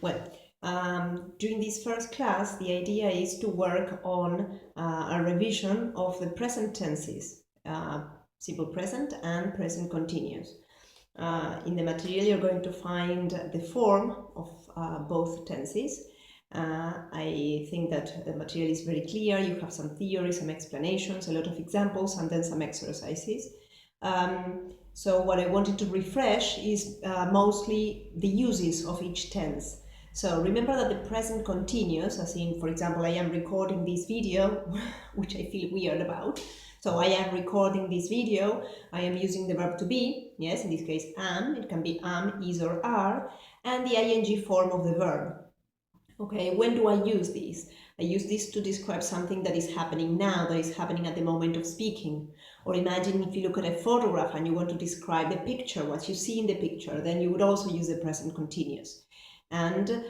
Well, during this first class, the idea is to work on a revision of the present tenses, simple present and present continuous. In the material, you're going to find the form of both tenses. I think that the material is very clear. You have some theory, some explanations, a lot of examples, and then some exercises. So what I wanted to refresh is mostly the uses of each tense. So remember that the present continuous, as in, for example, I am recording this video, which I feel weird about. So I am recording this video, I am using the verb to be, yes, in this case am, it can be am, is, or are, and the ing form of the verb. Okay, when do I use this? I use this to describe something that is happening now, that is happening at the moment of speaking. Or imagine if you look at a photograph and you want to describe the picture, what you see in the picture, then you would also use the present continuous. And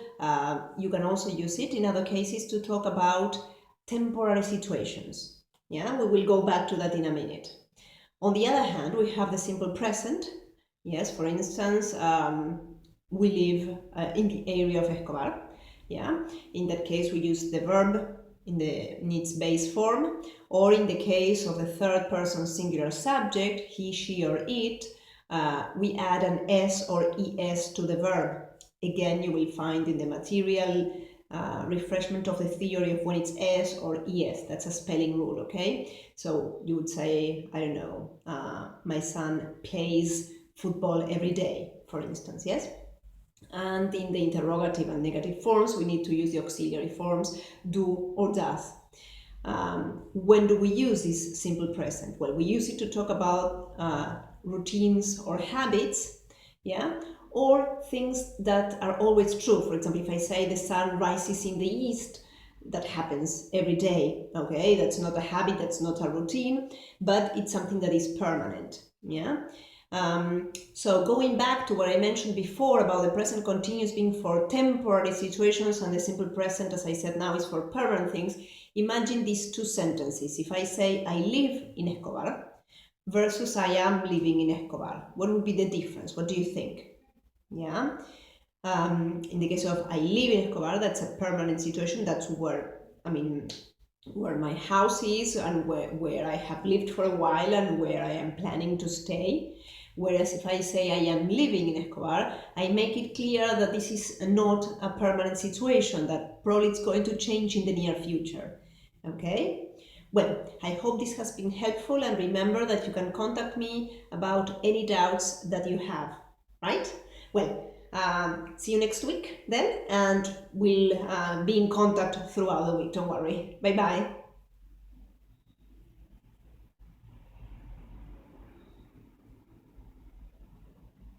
you can also use it in other cases to talk about temporary situations. Yeah, we will go back to that in a minute. On the other hand, we have the simple present. Yes, for instance, we live in the area of Escobar. Yeah, in that case, we use the verb in its base form, or in the case of the third person singular subject, he, she, or it, we add an s or es to the verb. Again, you will find in the material refreshment of the theory of when it's s or es. That's a spelling rule, okay? So you would say, I don't know, my son plays football every day, for instance, yes? And in the interrogative and negative forms, we need to use the auxiliary forms do or does. When do we use this simple present? Well, we use it to talk about routines or habits, yeah, or things that are always true. For example, if I say the sun rises in the east, that happens every day, okay? That's not a habit, that's not a routine, but it's something that is permanent, yeah? So going back to what I mentioned before about the present continuous being for temporary situations and the simple present, as I said now, is for permanent things, imagine these two sentences. If I say I live in Escobar versus I am living in Escobar, what would be the difference? What do you think? Yeah. In the case of I live in Escobar, that's a permanent situation. That's where, where my house is and where I have lived for a while and where I am planning to stay. Whereas if I say I am living in Escobar, I make it clear that this is not a permanent situation, that probably it's going to change in the near future. Okay? Well, I hope this has been helpful, and remember that you can contact me about any doubts that you have, right? Well, see you next week then, and we'll be in contact throughout the week, don't worry. Bye-bye.